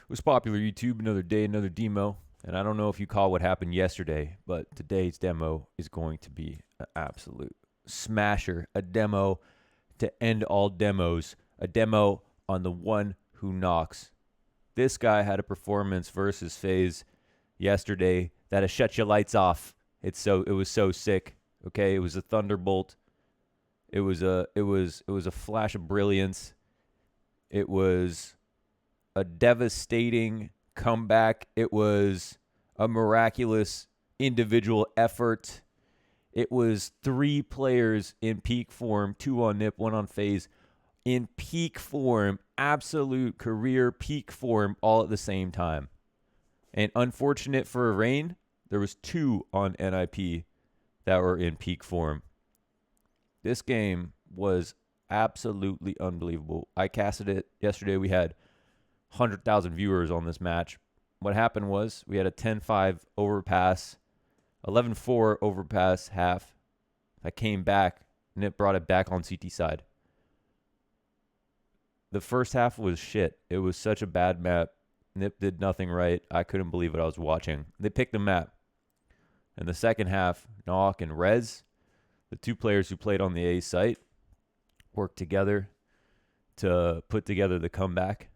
Was popular YouTube, another day, another demo. And I don't know if you caught what happened yesterday, but today's demo is going to be an absolute smasher. A demo to end all demos. A demo on the one who knocks. This guy had a performance versus FaZe yesterday that'll shut your lights off. It was so sick. Okay, it was a thunderbolt. It was a flash of brilliance. It was a devastating comeback. It was a miraculous individual effort. It was 3 players in peak form, 2 on NIP, 1 on FaZe, in peak form, absolute career peak form, all at the same time. And unfortunate for Rain, there was 2 on NIP that were in peak form. This game was absolutely unbelievable. I casted it yesterday. We had 100,000 viewers on this match. What happened was we had a 10-5 overpass, 11-4 overpass half. I came back, and it brought it back on CT side. The first half was shit. It was such a bad map. Nip did nothing right. I couldn't believe what I was watching. They picked the map. In the second half, nawwk and Rez, the 2 players who played on the A site, worked together to put together the comeback.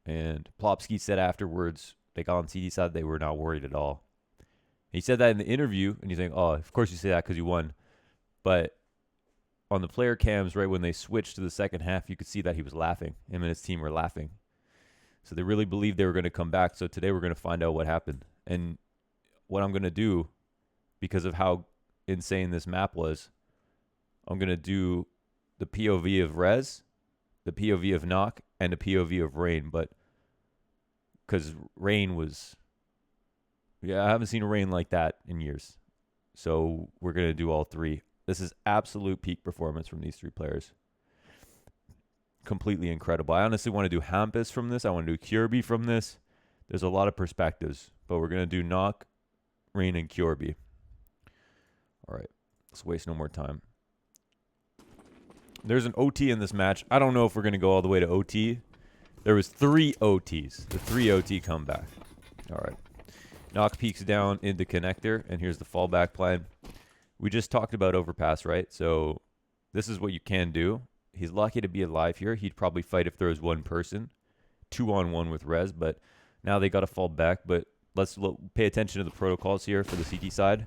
And Plopsky said afterwards, they got on CD side, they were not worried at all. He said that in the interview, and he's like, oh, of course you say that because you won. But on the player cams, right when they switched to the second half, you could see that he was laughing. Him and his team were laughing. So they really believed they were going to come back. So today we're going to find out what happened. And what I'm going to do, because of how insane this map was, I'm going to do the POV of Rez, the POV of nawwk, and the POV of Rain. But because Rain was, I haven't seen a Rain like that in years. So we're going to do all 3. This is absolute peak performance from these 3 players. Completely incredible. I honestly want to do Hampus from this. I want to do Kjorby from this. There's a lot of perspectives, but we're going to do nawwk, Rain, and Kjorby. All right, let's waste no more time. There's an OT in this match. I don't know if we're going to go all the way to OT. There was 3 OTs. The 3 OT comeback. All right. nawwk peeks down into connector, and here's the fallback plan. We just talked about overpass, right? So this is what you can do. He's lucky to be alive here. He'd probably fight if there was 1 person. 2-on-1 with Rez, but now they got to fall back. But let's pay attention to the protocols here for the CT side,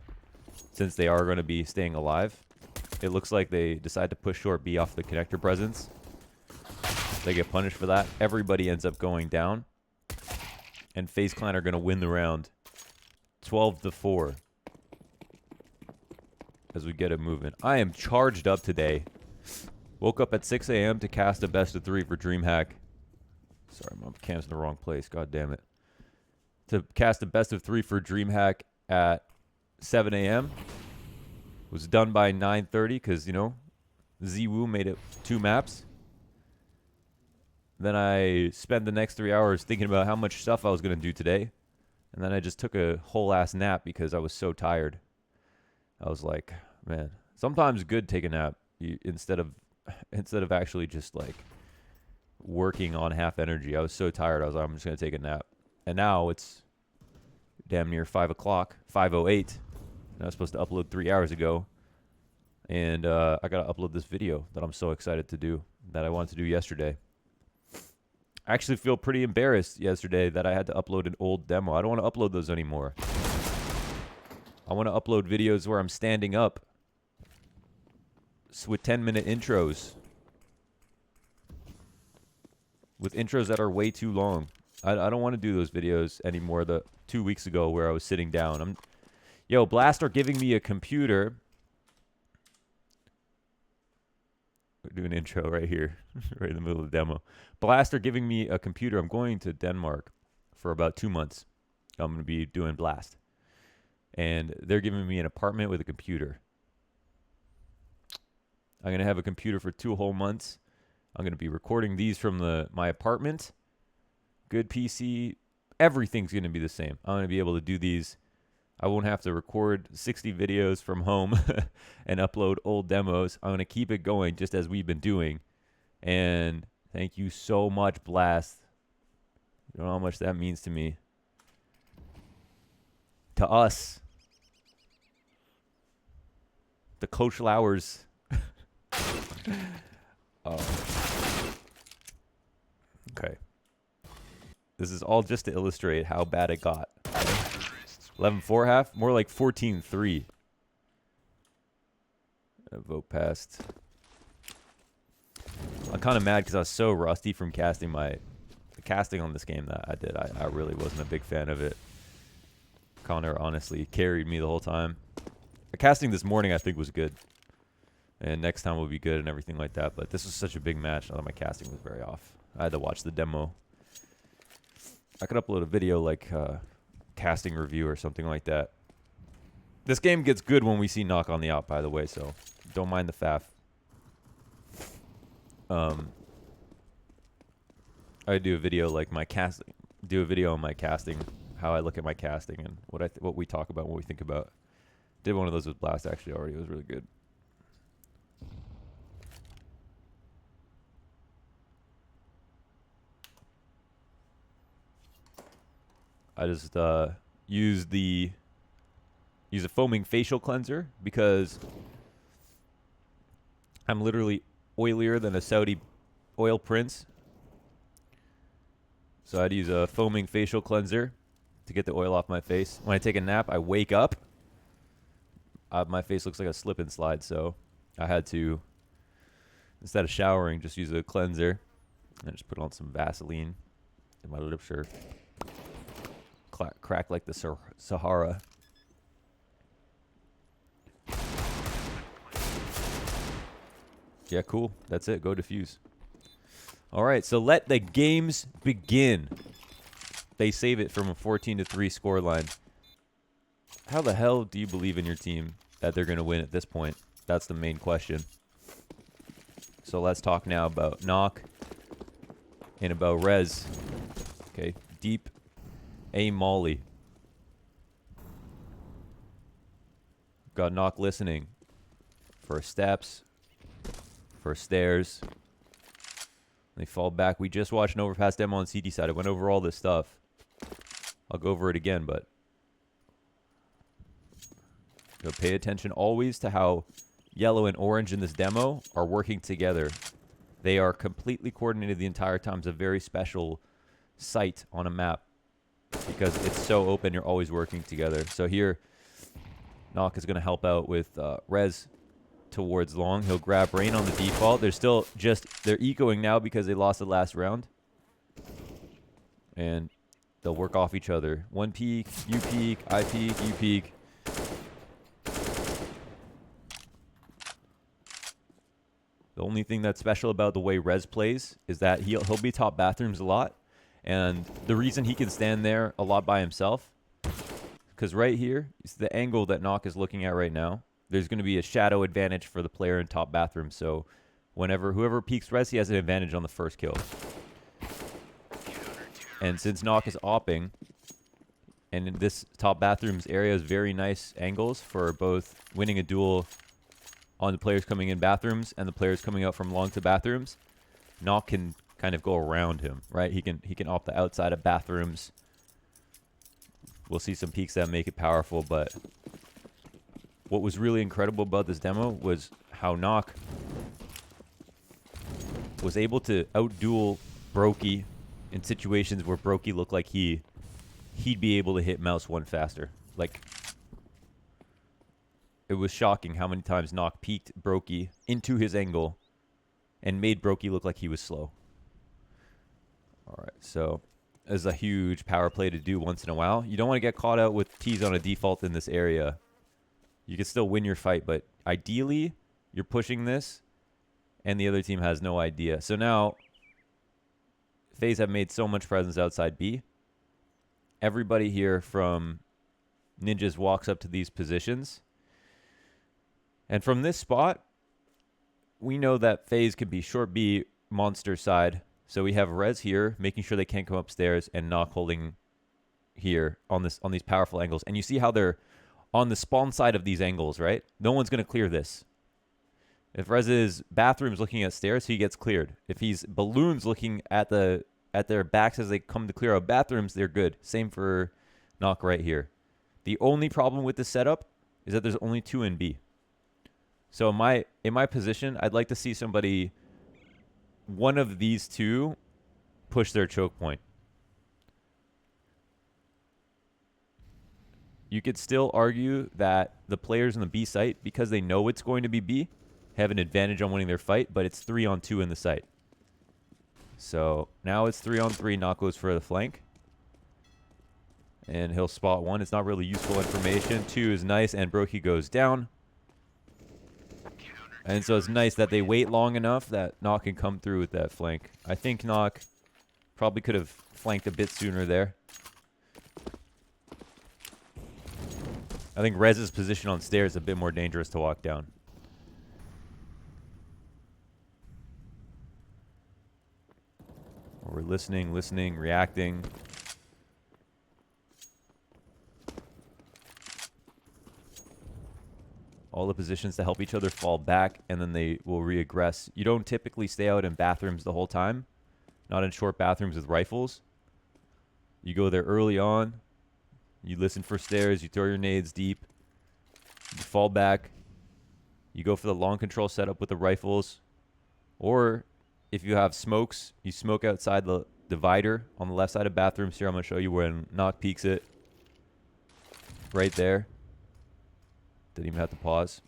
since they are going to be staying alive. It looks like they decide to push short B off the connector presence. They get punished for that. Everybody ends up going down. And FaZe Clan are going to win the round 12-4 as we get it moving. I am charged up today. Woke up at 6 a.m. to cast a best of 3 for DreamHack. Sorry, my cam's in the wrong place. God damn it. To cast a best of 3 for DreamHack at 7 a.m. Was done by 9:30 because, you know, ZWoo made it 2 maps. Then I spent the next 3 hours thinking about how much stuff I was going to do today. And then I just took a whole ass nap because I was so tired. I was like, man, sometimes good take a nap instead of actually just like working on half energy. I was so tired. I was like, I'm just going to take a nap. And now it's damn near 5 o'clock, 5:08. And I was supposed to upload 3 hours ago. And I got to upload this video that I'm so excited to do, that I wanted to do yesterday. I actually feel pretty embarrassed yesterday that I had to upload an old demo. I don't want to upload those anymore. I want to upload videos where I'm standing up with 10-minute intros. With intros that are way too long. I don't want to do those videos anymore. The 2 weeks ago where I was sitting down. Yo, Blast are giving me a computer. Do an intro right here, right in the middle of the demo. Blast are giving me a computer. I'm going to Denmark for about 2 months. I'm going to be doing Blast. And they're giving me an apartment with a computer. I'm going to have a computer for 2 whole months. I'm going to be recording these from my apartment. Good PC. Everything's going to be the same. I'm going to be able to do these. I won't have to record 60 videos from home and upload old demos. I'm going to keep it going just as we've been doing. And thank you so much, Blast. You know how much that means to me. To us. The Coach Lowers. Oh. Okay. This is all just to illustrate how bad it got. 11-4 half? More like 14-3. Vote passed. I'm kind of mad because I was so rusty from casting the casting on this game that I did. I really wasn't a big fan of it. Connor honestly carried me the whole time. The casting this morning I think was good. And next time will be good and everything like that. But this was such a big match. Not that my casting was very off. I had to watch the demo. I could upload a video like casting review or something like that. This game gets good when we see Knock on the out, by the way, so don't mind the faff. I do a video like my casting, do a video on my casting, how I look at my casting and what we talk about, what we think about. Did one of those with Blast actually already. It was really good. I just use a foaming facial cleanser because I'm literally oilier than a Saudi oil prince. So I'd use a foaming facial cleanser to get the oil off my face. When I take a nap, I wake up. My face looks like a slip and slide, so I had to, instead of showering, just use a cleanser and just put on some Vaseline and my lips are crack like the Sahara. Yeah, cool. That's it. Go defuse. All right, so let the games begin. They save it from a 14-3 scoreline. How the hell do you believe in your team that they're going to win at this point? That's the main question. So let's talk now about Knock and about Rez. Okay, deep A Molly. Got Knock listening for steps, for stairs. They fall back. We just watched an overpass demo on CD side. I went over all this stuff. I'll go over it again, but pay attention always to how yellow and orange in this demo are working together. They are completely coordinated the entire time. It's a very special site on a map because it's so open. You're always working together. So here, Knock is going to help out with Rez towards long. He'll grab Rain on the default. They're still just, they're ecoing now because they lost the last round. And they'll work off each other. One peek, you peek, I peek, you peek. The only thing that's special about the way Rez plays is that he'll be top bathrooms a lot. And the reason he can stand there a lot by himself, because right here is the angle that Knock is looking at right now. There's going to be a shadow advantage for the player in top bathroom. So whoever peeks Rez, he has an advantage on the first kill. And since Knock is opping, and in this top bathroom's area is very nice angles for both winning a duel on the players coming in bathrooms and the players coming out from long to bathrooms, Knock can kind of go around him, right? He can opt the outside of bathrooms. We'll see some peaks that make it powerful, but what was really incredible about this demo was how Knock was able to outduel Brokey in situations where Brokey looked like he'd be able to hit mouse one faster. Like, it was shocking how many times Knock peeked Brokey into his angle and made Brokey look like he was slow. All right, so this is a huge power play to do once in a while. You don't want to get caught out with T's on a default in this area. You can still win your fight, but ideally, you're pushing this, and the other team has no idea. So now, FaZe have made so much presence outside B. Everybody here from Ninjas walks up to these positions. And from this spot, we know that FaZe can be short B, monster side. So we have Rez here, making sure they can't come upstairs, and Knock holding here on these powerful angles. And you see how they're on the spawn side of these angles, right? No one's going to clear this. If Rez's bathroom's looking at stairs, he gets cleared. If he's balloons looking at the at their backs as they come to clear out bathrooms, they're good. Same for knock right here. The only problem with this setup is that there's only 2 in B. So in my position, I'd like to see somebody, one of these 2, push their choke point. You could still argue that the players in the B site, because they know it's going to be B, have an advantage on winning their fight, but it's 3-on-2 in the site. So now it's 3-on-3. Knock goes for the flank. And he'll spot 1. It's not really useful information. 2 is nice, and Brokey goes down. And so it's nice that they wait long enough that Knock can come through with that flank. I think Knock probably could have flanked a bit sooner there. I think Rez's position on stairs is a bit more dangerous to walk down. We're listening, reacting. All the positions to help each other fall back, and then they will reaggress. You don't typically stay out in bathrooms the whole time. Not in short bathrooms with rifles. You go there early on. You listen for stairs. You throw your nades deep. You fall back. You go for the long control setup with the rifles. Or if you have smokes, you smoke outside the divider on the left side of bathrooms. Here, I'm going to show you where Knock peeks it. Right there. Didn't even have to pause.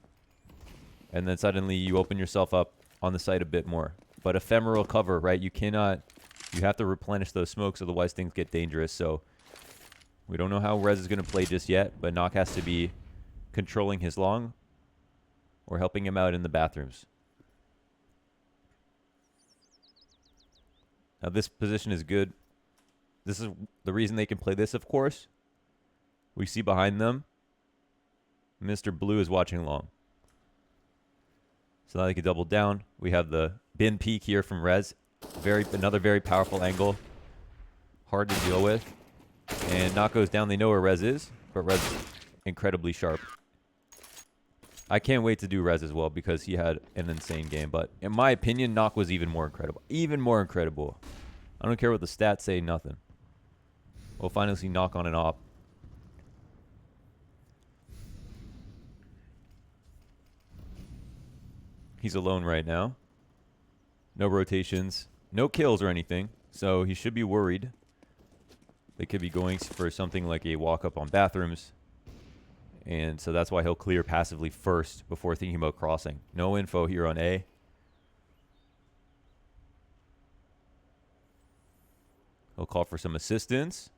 And then suddenly you open yourself up on the site a bit more. But ephemeral cover, right? You have to replenish those smokes, otherwise things get dangerous. So we don't know how Rez is going to play just yet, but Knock has to be controlling his long or helping him out in the bathrooms. Now this position is good. This is the reason they can play this, of course. We see behind them, Mr. Blue is watching long. So now they can double down. We have the bin peek here from Rez. Another very powerful angle. Hard to deal with. And Knock goes down. They know where Rez is, but Rez is incredibly sharp. I can't wait to do Rez as well because he had an insane game. But in my opinion, Knock was even more incredible. Even more incredible. I don't care what the stats say, nothing. We'll finally see Knock on an op. He's alone right now. No rotations. No kills or anything. So he should be worried. They could be going for something like a walk up on bathrooms. And so that's why he'll clear passively first before thinking about crossing. No info here on A. He'll call for some assistance.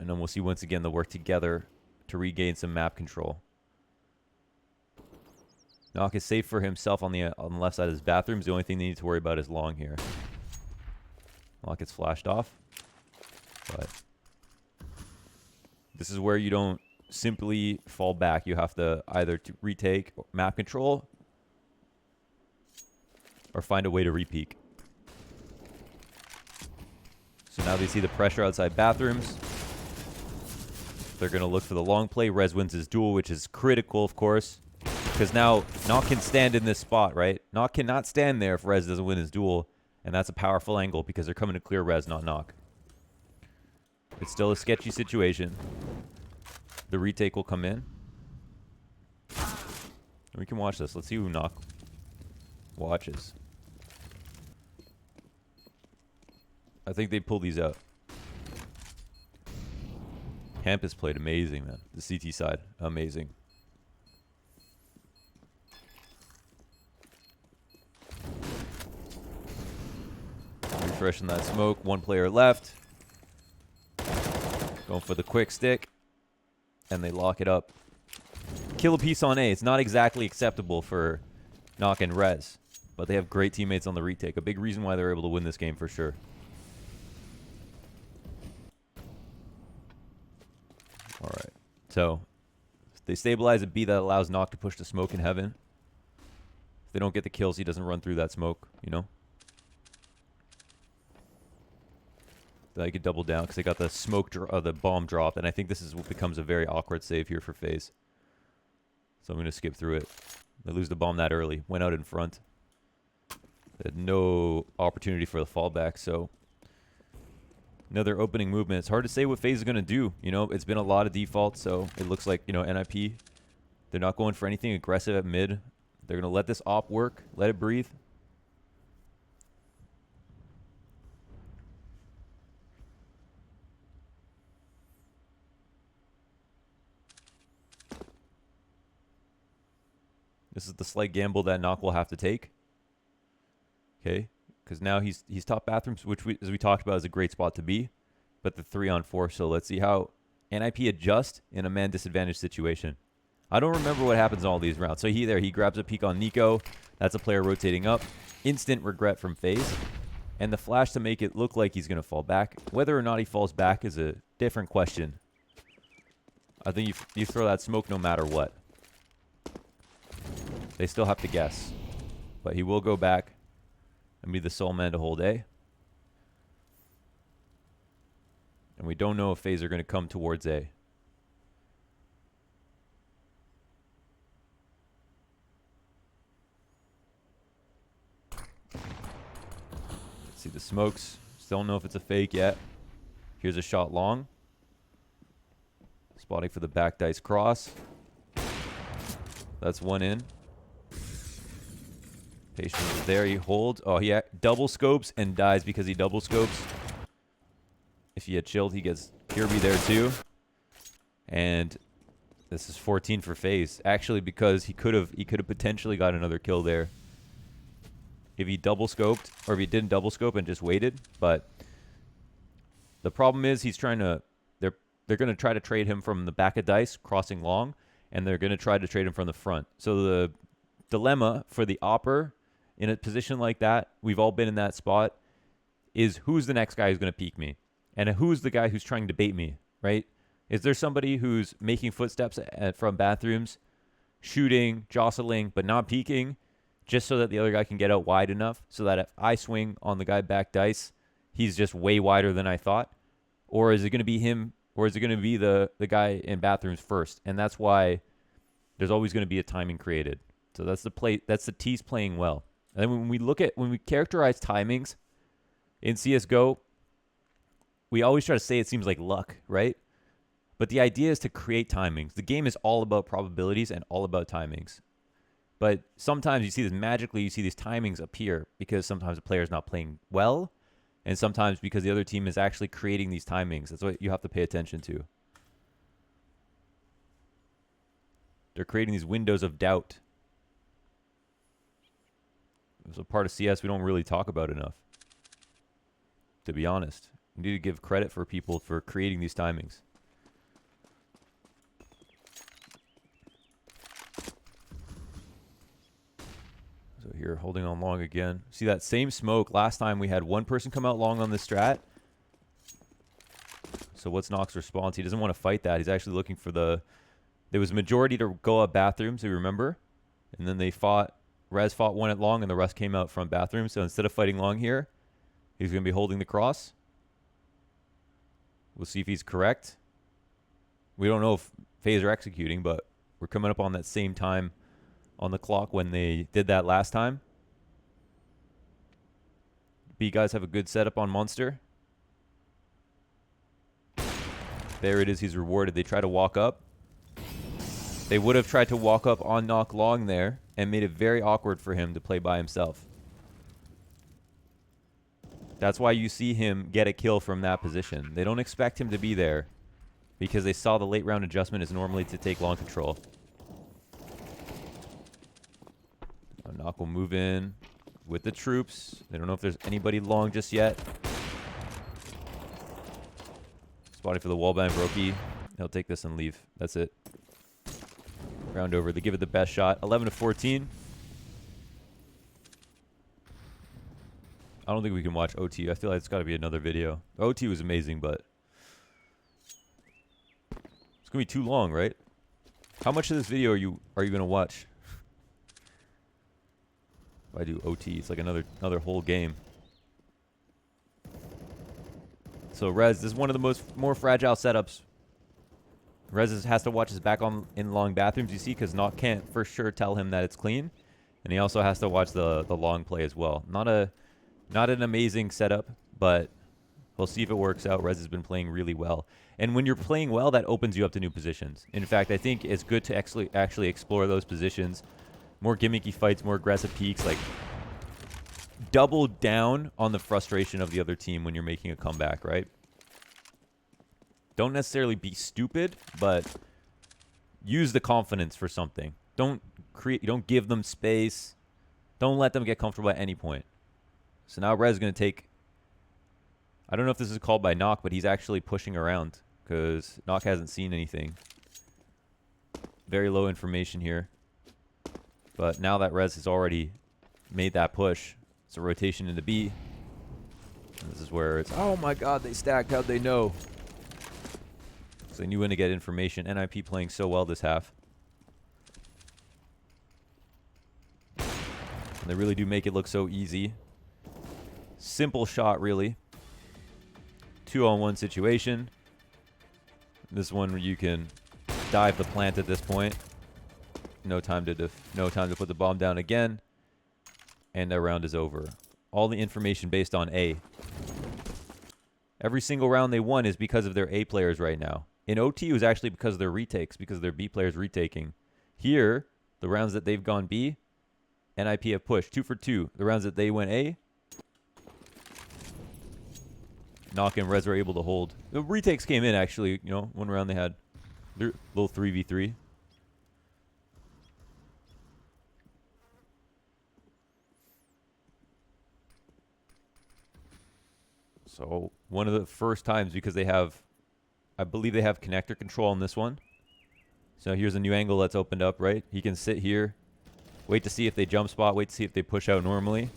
And then we'll see once again they'll work together to regain some map control. Knock is safe for himself on the left side of his bathrooms. The only thing they need to worry about is long here. Knock gets flashed off. But this is where you don't simply fall back. You have to either retake map control or find a way to repeak. So now they see the pressure outside bathrooms. They're going to look for the long play. Rez wins his duel, which is critical, of course. Because now Knock can stand in this spot, right? Knock cannot stand there if Rez doesn't win his duel. And that's a powerful angle because they're coming to clear Rez, not Knock. It's still a sketchy situation. The retake will come in. We can watch this. Let's see who Knock watches. I think they pull these out. Hemp has played amazing, man. The CT side, amazing. Refreshing that smoke. One player left. Going for the quick stick. And they lock it up. Kill a piece on A. It's not exactly acceptable for Knock and Rez. But they have great teammates on the retake. A big reason why they're able to win this game for sure. Alright. So, they stabilize a B that allows Knock to push the smoke in heaven. If they don't get the kills, he doesn't run through that smoke, you know? They could double down because they got the the bomb drop, and I think this is what becomes a very awkward save here for FaZe. So I'm going to skip through it. They lose the bomb that early. Went out in front. They had no opportunity for the fallback, so Another opening movement. It's hard to say what FaZe is going to do. You know, it's been a lot of defaults, so it looks like, you know, NIP, they're not going for anything aggressive at mid. They're going to let this op work, let it breathe. This is the slight gamble that Nawwk will have to take. Okay, because now he's top bathrooms, which as we talked about is a great spot to be, but the 3-on-4. So let's see how NIP adjust in a man disadvantaged situation. I don't remember what happens in all these rounds. So he grabs a peek on Nico. That's a player rotating up. Instant regret from FaZe. And the flash to make it look like he's going to fall back. Whether or not he falls back is a different question. I think you throw that smoke no matter what. They still have to guess. But he will go back and be the sole man to hold A. And we don't know if FaZe are going to come towards A. Let's see the smokes. Still don't know if it's a fake yet. Here's a shot long. Spotting for the back dice cross. That's one in. Patience is there. He holds. Oh, he double scopes and dies because he double scopes. If he had chilled, he gets Kirby there too. And this is 14 for FaZe. Actually, because he could have potentially got another kill there if he double scoped, or if he didn't double scope and just waited. But the problem is he's trying to. They're going to try to trade him from the back of dice, crossing long, and they're going to try to trade him from the front. So the dilemma for the opper in a position like that, we've all been in that spot, is who's the next guy who's going to peek me? And who's the guy who's trying to bait me, right? Is there somebody who's making footsteps from bathrooms, shooting, jostling, but not peeking, just so that the other guy can get out wide enough so that if I swing on the guy back dice, he's just way wider than I thought? Or is it going to be him, or is it going to be the guy in bathrooms first? And that's why there's always going to be a timing created. So that's the play. That's the T's playing well. And then when we characterize timings in CS:GO, we always try to say it seems like luck, right? But the idea is to create timings. The game is all about probabilities and all about timings. But sometimes you see this magically, you see these timings appear because sometimes the player is not playing well, and sometimes because the other team is actually creating these timings. That's what you have to pay attention to. They're creating these windows of doubt. It's a part of CS we don't really talk about enough, to be honest. You need to give credit for people for creating these timings. So here, holding on long again. See that same smoke? Last time we had one person come out long on the strat. So what's Nawwk's response? He doesn't want to fight that. He's actually looking for the... There was a majority to go up bathrooms, if you remember. And then they fought... Rez fought one at long, and the rest came out from bathrooms. So instead of fighting long here, he's going to be holding the cross. We'll see if he's correct. We don't know if FaZe are executing, but we're coming up on that same time on the clock when they did that last time. B guys have a good setup on Monster. There it is. He's rewarded. They try to walk up. They would have tried to walk up on Nawwk long there and made it very awkward for him to play by himself. That's why you see him get a kill from that position. They don't expect him to be there because they saw the late round adjustment is normally to take long control. Nawwk will move in with the troops. They don't know if there's anybody long just yet. Spotting for the wallbang Brokey. He'll take this and leave. That's it. Round over. They give it the best shot. 11 to 14. I don't think we can watch OT. I feel like it's got to be another video. OT was amazing, but it's gonna be too long, right? How much of this video are you gonna watch? If I do OT, it's like another whole game. So Rez, this is one of the more fragile setups. Rez has to watch his back in long bathrooms, you see, because Nawwk can't for sure tell him that it's clean, and he also has to watch the long play as well. Not an amazing setup, but We'll see if it works out. Rez has been playing really well. And when you're playing well, that opens you up to new positions. In fact, I think it's good to actually explore those positions. More gimmicky fights, more aggressive peaks. Like, double down on the frustration of the other team when you're making a comeback, right? Don't necessarily be stupid, but use the confidence for something. Don't give them space. Don't let them get comfortable at any point. So now Rez is going to take... I don't know if this is called by Nawwk, but he's actually pushing around because Nawwk hasn't seen anything. Very low information here. But now that Rez has already made that push, it's a rotation into B. And this is where it's, oh my god, they stacked. How'd they know? Because they knew when to get information. NIP playing so well this half. And they really do make it look so easy. Simple shot, really. 2-on-1 situation. This one where you can dive the plant at this point. No time to put the bomb down again. And that round is over. All the information based on A. Every single round they won is because of their A players right now. In OT, it was actually because of their retakes, because of their B players retaking. Here, the rounds that they've gone B, NIP have pushed 2 for 2. The rounds that they went A, Nawwk and Rez were able to hold. The retakes came in, actually. You know, one round they had their little 3v3. So, one of the first times, because they have, I believe they have connector control on this one. So, here's a new angle that's opened up, right? He can sit here, wait to see if they jump spot, wait to see if they push out normally.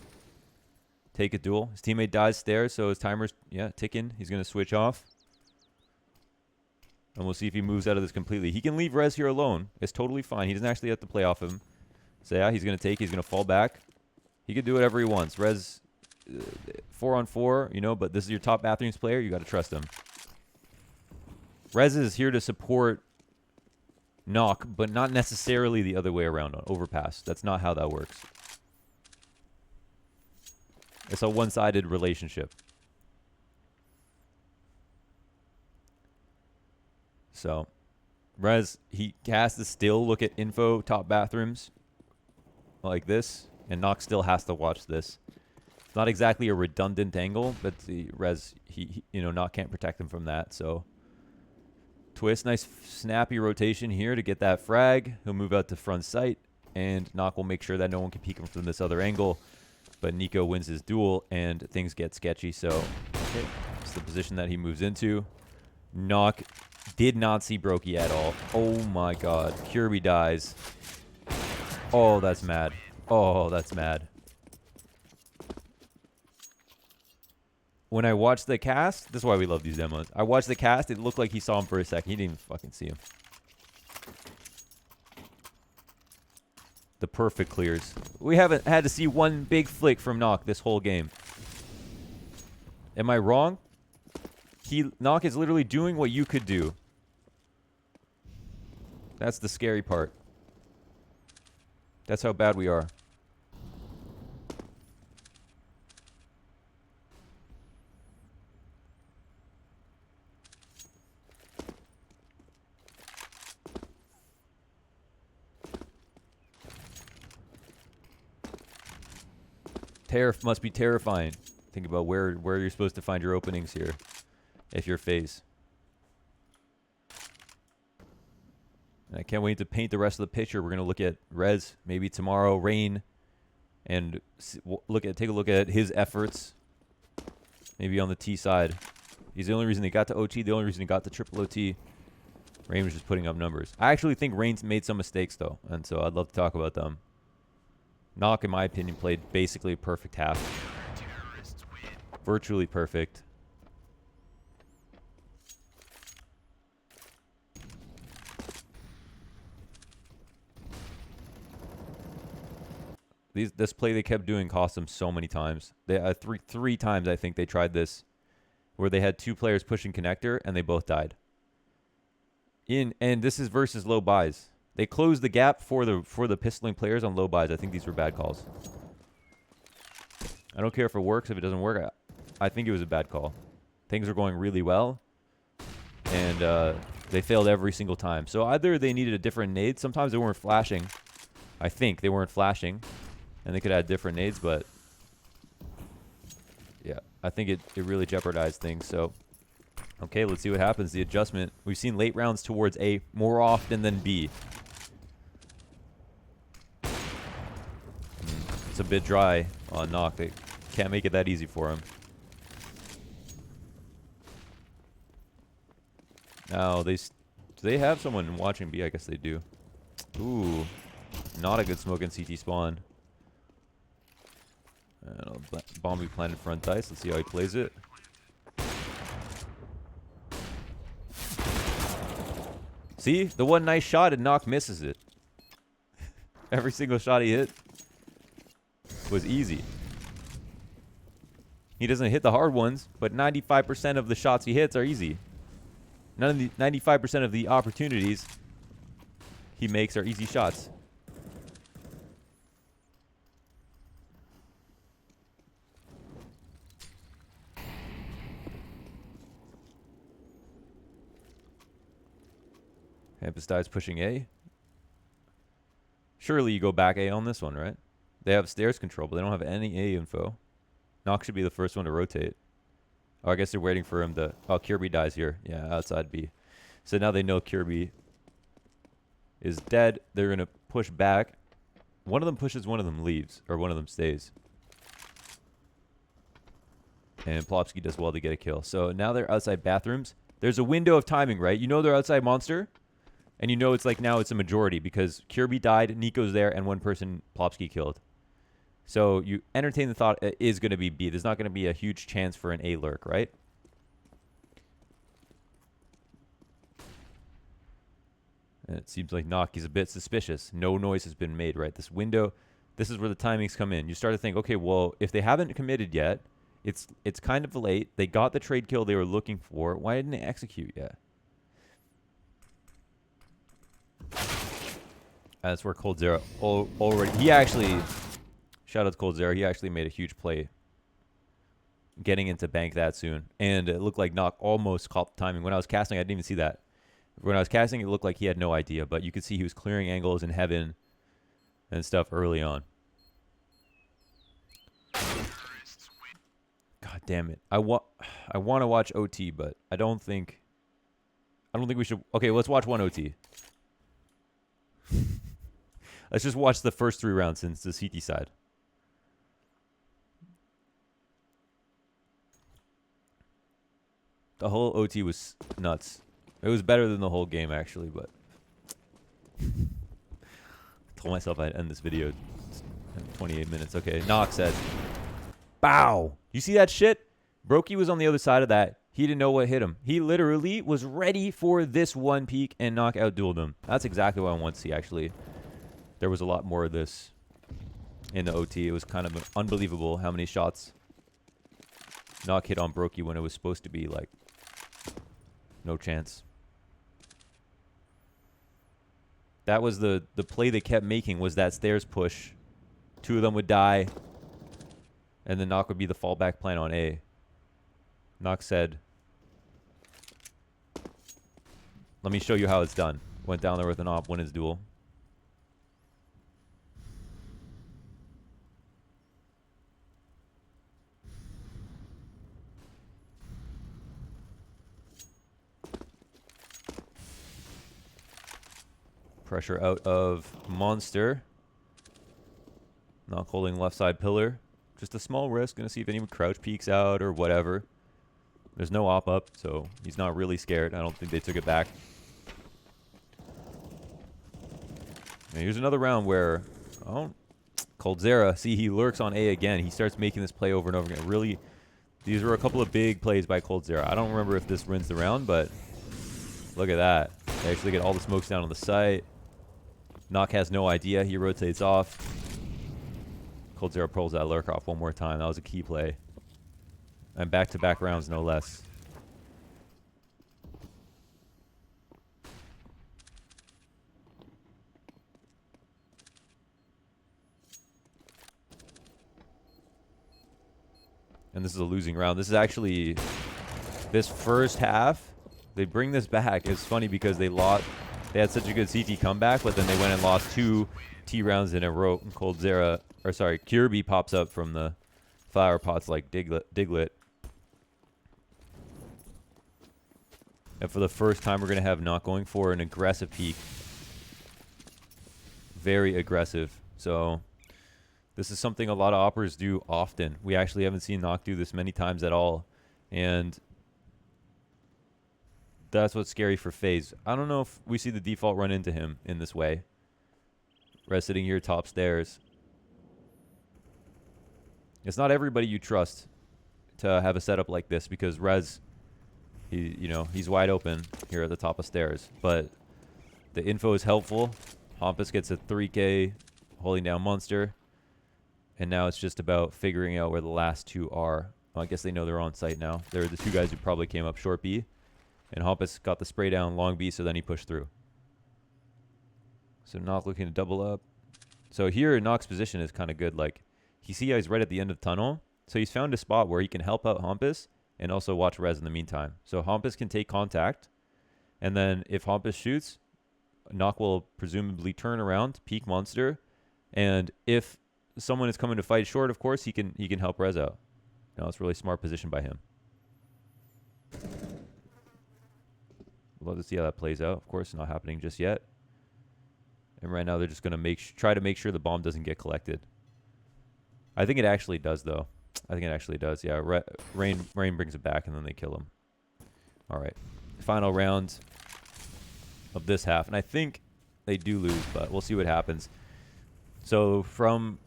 Take a duel. His teammate dies stairs, so his timer's, ticking. He's going to switch off. And we'll see if he moves out of this completely. He can leave Rez here alone. It's totally fine. He doesn't actually have to play off him. So, yeah, he's going to take. He's going to fall back. He can do whatever he wants. Rez, 4-on-4, you know, but this is your top bathrooms player. You got to trust him. Rez is here to support Nawwk, but not necessarily the other way around on overpass. That's not how that works. It's a one-sided relationship. So, Rez, he has to still look at info top bathrooms like this, and Nawwk still has to watch this. It's not exactly a redundant angle, but the Rez, Nawwk can't protect him from that. So, twist, nice snappy rotation here to get that frag. He'll move out to front sight, and Nawwk will make sure that no one can peek him from this other angle. But Nico wins his duel, and things get sketchy. So, okay, it's the position that he moves into. Nawwk did not see Brokey at all. Oh my god. Kirby dies. Oh, that's mad. Oh, that's mad. When I watched the cast, this is why we love these demos. I watched the cast, it looked like he saw him for a second. He didn't even fucking see him. The perfect clears. We haven't had to see one big flick from Nawwk this whole game. Am I wrong? Nawwk is literally doing what you could do. That's the scary part. That's how bad we are. Must be terrifying. Think about where you're supposed to find your openings here if you're FaZe. And I can't wait to paint the rest of the picture. We're going to look at Rez maybe tomorrow, Rain, and take a look at his efforts maybe on the T side. He's the only reason he got to OT, the only reason he got to triple OT. Rain was just putting up numbers. I actually think Rain's made some mistakes, though, and so I'd love to talk about them. Nawwk, in my opinion, played basically a perfect half. Virtually perfect. This play they kept doing cost them so many times. They three times I think they tried this, where they had two players pushing connector and they both died. And this is versus low buys. They closed the gap for the pistoling players on low buys. I think these were bad calls. I don't care if it works, if it doesn't work. I think it was a bad call. things were going really well, and they failed every single time. So either they needed a different nade. Sometimes they weren't flashing. I think they weren't flashing, and they could add different nades, but yeah, I think it really jeopardized things. So, okay, let's see what happens. The adjustment. We've seen late rounds towards A more often than B. It's a bit dry on Nawwk. They can't make it that easy for him. Now, do they have someone watching B? I guess they do. Ooh, not a good smoke in CT spawn. Bomb be planted front dice. Let's see how he plays it. See? The one nice shot and Nawwk misses it. Every single shot he hit was easy. He doesn't hit the hard ones, but 95% of the shots he hits are easy. 95% of the opportunities he makes are easy shots. Campus pushing A. Surely you go back A on this one, right? They have stairs control, but they don't have any A info. Nawwk should be the first one to rotate. Oh, I guess they're waiting for him to... Oh, Kirby dies here. Yeah, outside B. So now they know Kirby is dead. They're going to push back. One of them pushes, one of them leaves. Or one of them stays. And Plopsky does well to get a kill. So now they're outside bathrooms. There's a window of timing, right? You know they're outside monster. And you know it's like now it's a majority because Kirby died, Nico's there, and one person Plopsky killed. So you entertain the thought it is going to be B. There's not going to be a huge chance for an A lurk, right? And it seems like Nawwk is a bit suspicious. No noise has been made, right? This window, this is where the timings come in. You start to think, okay, well, if they haven't committed yet, it's kind of late. They got the trade kill they were looking for. Why didn't they execute yet? That's where coldzera already... He actually... Shout out to coldzera. He actually made a huge play getting into bank that soon. And it looked like Nawwk almost caught the timing. When I was casting, I didn't even see that. When I was casting, it looked like he had no idea. But you could see he was clearing angles in heaven and stuff early on. God damn it. I want to watch OT, but I don't think we should... Okay, let's watch one OT. Let's just watch the first 3 rounds since the CT side. The whole OT was nuts. It was better than the whole game, actually, but... I told myself I'd end this video in 28 minutes. Okay, Nawwk said... Bow! You see that shit? Brokey was on the other side of that. He didn't know what hit him. He literally was ready for this one peek, and Nawwk outdueled him. That's exactly what I want to see, actually. There was a lot more of this in the OT. It was kind of unbelievable how many shots Nawwk hit on Brokey when it was supposed to be, like, no chance. That was the play they kept making, was that stairs push. 2 of them would die, and then Nawwk would be the fallback plan on A. Nawwk said, let me show you how it's done. Went down there with an op, won his duel. Pressure out of Monster. Nawwk holding left side pillar. Just a small risk. Gonna see if anyone crouch peeks out or whatever. There's no op up, so he's not really scared. I don't think they took it back. And here's another round where coldzera, see, he lurks on A again. He starts making this play over and over again. Really, these were a couple of big plays by coldzera. I don't remember if this wins the round, but look at that. They actually get all the smokes down on the site. Nawwk has no idea. He rotates off. coldzera pulls that lurk off one more time. That was a key play. And back-to-back rounds, no less. And this is a losing round. This is actually This first half, they bring this back. It's funny because they had such a good CT comeback, but then they went and lost 2 T rounds in a row. Kirby pops up from the flower pots like Diglett. And for the first time, we're going to have not going for an aggressive peak. Very aggressive. So this is something a lot of operators do often. We actually haven't seen Nock do this many times at all. And that's what's scary for FaZe. I don't know if we see the default run into him in this way. Rez sitting here top stairs. It's not everybody you trust to have a setup like this because Rez, he's wide open here at the top of stairs. But the info is helpful. Hampus gets a 3K holding down Monster. And now it's just about figuring out where the last 2 are. Well, I guess they know they're on site now. They're the 2 guys who probably came up short B. And Hampus got the spray down long B, so then he pushed through. So Nock looking to double up. So here, Nock's position is kind of good. Like, you see how he's right at the end of the tunnel. So he's found a spot where he can help out Hampus and also watch Rez in the meantime. So Hampus can take contact. And then if Hampus shoots, Nock will presumably turn around, peek Monster. And if someone is coming to fight short, of course, he can help Rez out. It's a really smart position by him. Love to see how that plays out. Of course, not happening just yet. And right now, they're just going to try to make sure the bomb doesn't get collected. I think it actually does, though. I think it actually does. Yeah, Rain brings it back, and then they kill him. All right. Final round of this half. And I think they do lose, but we'll see what happens. So from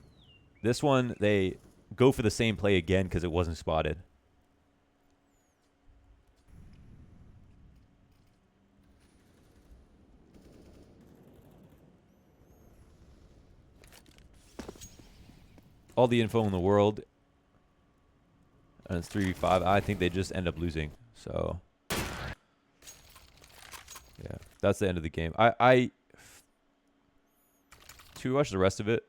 this one, they go for the same play again because it wasn't spotted. All the info in the world. And it's 3v5. I think they just end up losing. So, yeah, that's the end of the game. Should we watch the rest of it?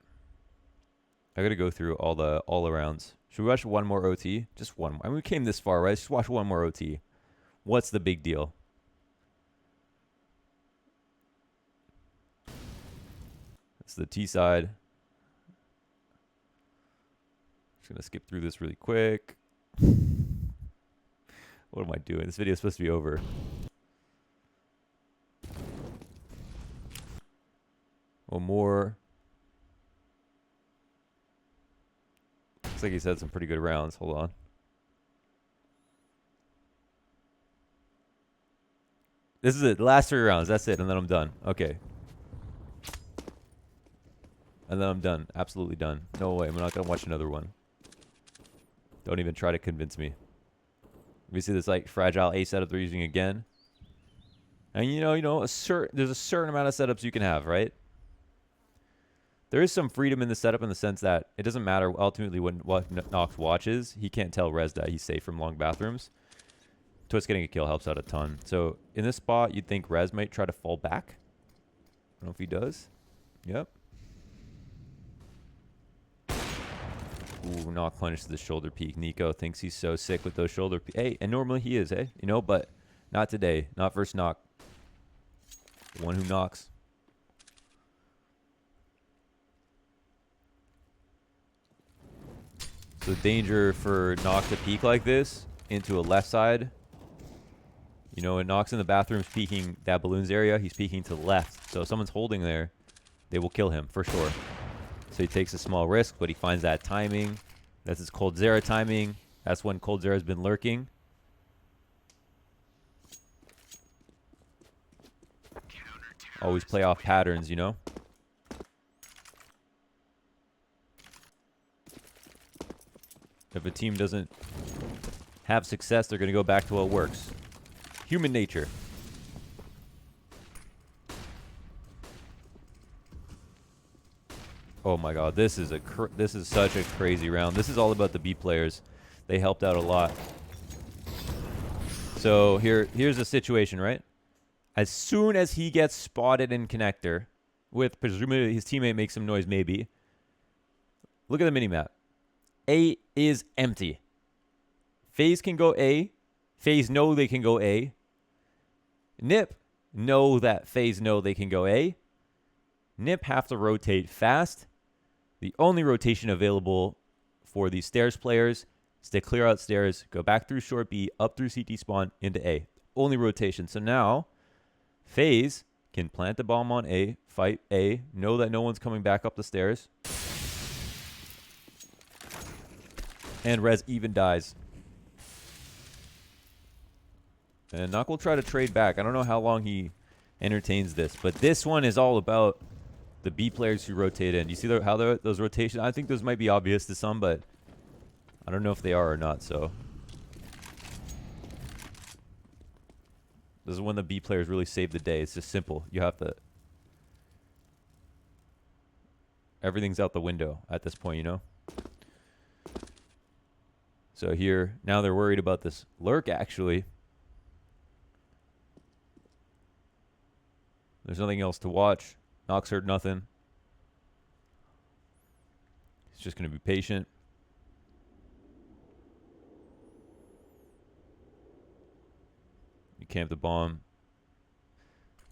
I got to go through all arounds. Should we watch one more OT? Just one more. I mean, we came this far, right? Just watch one more OT. What's the big deal? That's the T side. Just going to skip through this really quick. What am I doing? This video is supposed to be over. One more. Looks like he's had some pretty good rounds. Hold on. This is it. The last 3 rounds. That's it. And then I'm done. Okay. And then I'm done. Absolutely done. No way. I'm not going to watch another one. Don't even try to convince me. We see this like fragile A setup they're using again. And there's a certain amount of setups you can have, right? There is some freedom in the setup in the sense that it doesn't matter ultimately what Nox watches. He can't tell Rez that he's safe from long bathrooms. Twist getting a kill helps out a ton. So in this spot, you'd think Rez might try to fall back. I don't know if he does. Yep. Ooh, Nock punishes the shoulder peek. Nico thinks he's so sick with those shoulder peek. Hey, and normally he is, eh? But not today. Not versus Nock. The one who knocks. So danger for Nock to peek like this into a left side. And Nock's in the bathrooms peeking that balloons area. He's peeking to the left. So if someone's holding there, they will kill him for sure. So he takes a small risk, but he finds that timing. That's his Cold Zera timing. That's when Cold Zera has been lurking. Always play off patterns, If a team doesn't have success, they're going to go back to what works. Human nature. Oh my God, this is such a crazy round. This is all about the B players. They helped out a lot. So here's the situation, right? As soon as he gets spotted in connector, with presumably his teammate makes some noise, maybe. Look at the minimap. A is empty. FaZe can go A. FaZe know they can go A. Nip know that FaZe know they can go A. Nip have to rotate fast. The only rotation available for these stairs players is to clear out stairs, go back through short B, up through CT spawn, into A. Only rotation. So now, FaZe can plant the bomb on A, fight A, know that no one's coming back up the stairs. And Rez even dies. And Nawwk will try to trade back. I don't know how long he entertains this, but this one is all about the B players who rotate in. You see how those rotations? I think those might be obvious to some, but I don't know if they are or not. So this is when the B players really save the day. It's just simple. You have to. Everything's out the window at this point, you know? So here, now they're worried about this lurk, actually. There's nothing else to watch. Nawwk's heard nothing. He's just going to be patient. You camp the bomb.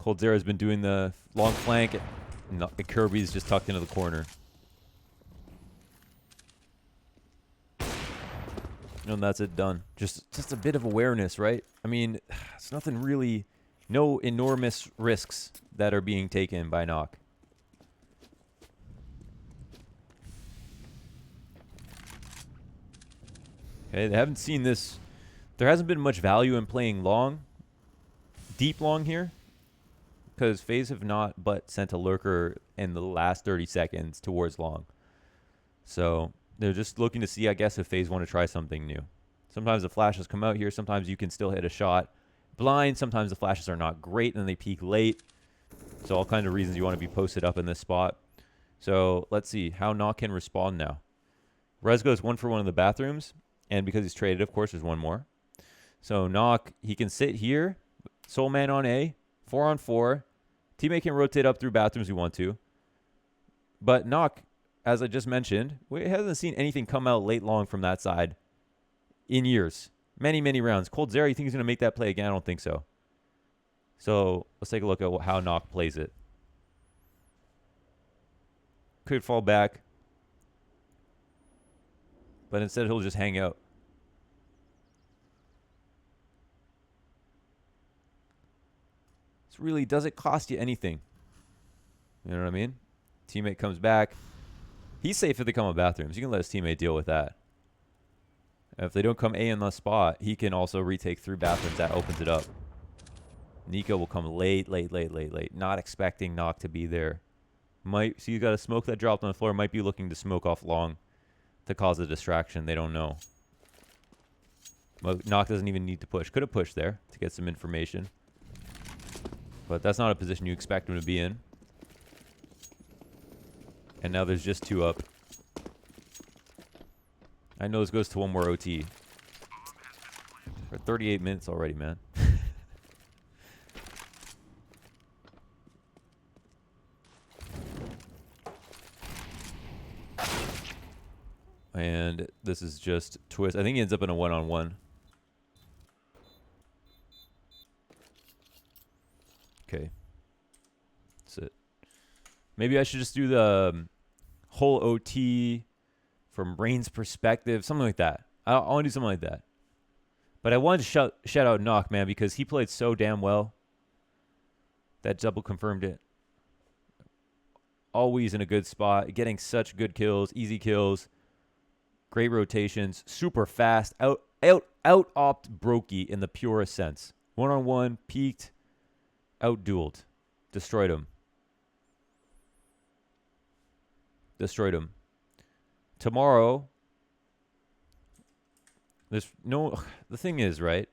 coldzera has been doing the long flank. And Kirby's just tucked into the corner. And that's it, done. Just a bit of awareness, right? I mean, it's nothing really, no enormous risks that are being taken by Nawwk. Okay, they haven't seen this. There hasn't been much value in playing long, deep long here, because FaZe have not but sent a lurker in the last 30 seconds towards long. So they're just looking to see, I guess, if FaZe want to try something new. Sometimes the flashes come out here. Sometimes you can still hit a shot blind. Sometimes the flashes are not great and they peak late. So all kinds of reasons you want to be posted up in this spot. So let's see how Nawwk can respond now. Rez goes 1 for 1 in the bathrooms. And because he's traded, of course, there's one more. So Nawwk, he can sit here. Soul man on A. 4 on 4. Teammate can rotate up through bathrooms if we want to. But Nawwk, as I just mentioned, we hasn't seen anything come out late long from that side in years. Many, many rounds. coldzera, you think he's going to make that play again? I don't think so. So let's take a look at how Nawwk plays it. Could fall back. But instead, he'll just hang out. This really doesn't cost you anything. You know what I mean? Teammate comes back. He's safe if they come on bathrooms. You can let his teammate deal with that. If they don't come A in the spot, he can also retake through bathrooms. That opens it up. Nico will come late. Not expecting Nawwk to be there. Might see, you got a smoke that dropped on the floor. Might be looking to smoke off long to cause a distraction. They don't know. Nawwk doesn't even need to push. Could have pushed there to get some information. But that's not a position you expect him to be in. And now there's just 2 up. I know this goes to 1 more OT. We're 38 minutes already, man. And this is just twist. I think he ends up in a 1-on-1. Okay. That's it. Maybe I should just do the whole OT from Brain's perspective. Something like that. I want to do something like that. But I wanted to shout out Nawwk, man, because he played so damn well. That double confirmed it. Always in a good spot. Getting such good kills. Easy kills. Great rotations. Super fast. Out-opt Brokey in the purest sense. 1-on-1. Peaked. Out-dueled. Destroyed him. Destroyed him. Tomorrow, there's no... The thing is, right?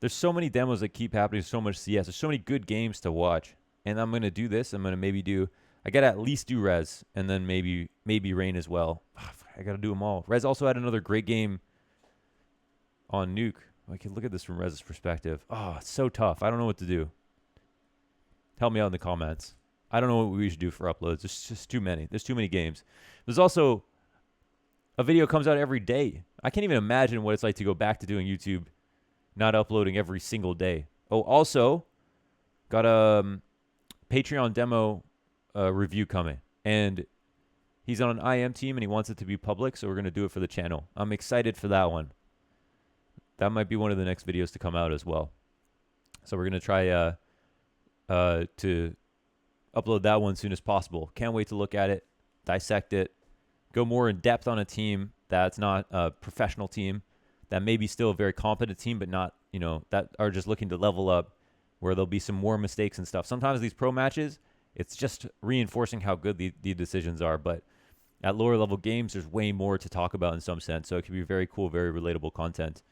There's so many demos that keep happening, so much CS. There's so many good games to watch. And I'm going to do this. I'm going to maybe do... I got to at least do Rez. And then maybe Rain as well. I got to do them all. Rez also had another great game on Nuke. I can look at this from Rez's perspective. Oh, it's so tough. I don't know what to do. Help me out in the comments. I don't know what we should do for uploads. There's just too many. There's too many games. There's also a video comes out every day. I can't even imagine what it's like to go back to doing YouTube not uploading every single day. Oh, also got a Patreon demo review coming, and he's on an IM team and he wants it to be public, so we're gonna do it for the channel. I'm excited for that one. That might be one of the next videos to come out as well. So we're gonna try to upload that one as soon as possible. Can't wait to look at it, dissect it, go more in depth on a team that's not a professional team, that may be still a very competent team, but not, you know, that are just looking to level up, where there'll be some more mistakes and stuff. Sometimes these pro matches, it's just reinforcing how good the decisions are. But at lower level games, there's way more to talk about in some sense. So it can be very cool, very relatable content.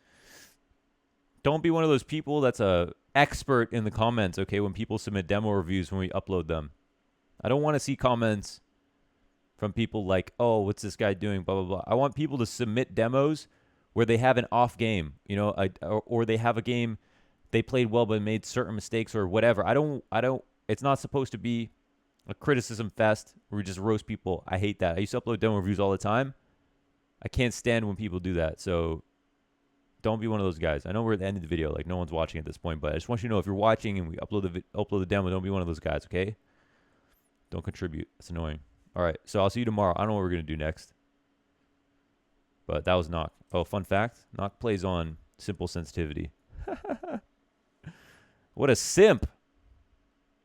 Don't be one of those people that's a expert in the comments, okay, when people submit demo reviews when we upload them. I don't want to see comments from people like, oh, what's this guy doing, blah, blah, blah. I want people to submit demos where they have an off game, you know, or they have a game they played well but made certain mistakes or whatever. It's not supposed to be a criticism fest where we just roast people. I hate that. I used to upload demo reviews all the time. I can't stand when people do that. So don't be one of those guys. I know we're at the end of the video, like no one's watching at this point, but I just want you to know, if you're watching and we upload the demo, don't be one of those guys, okay? Don't contribute. It's annoying. All right, so I'll see you tomorrow. I don't know what we're going to do next. But that was Knock. Oh, fun fact, Knock plays on simple sensitivity. What a simp.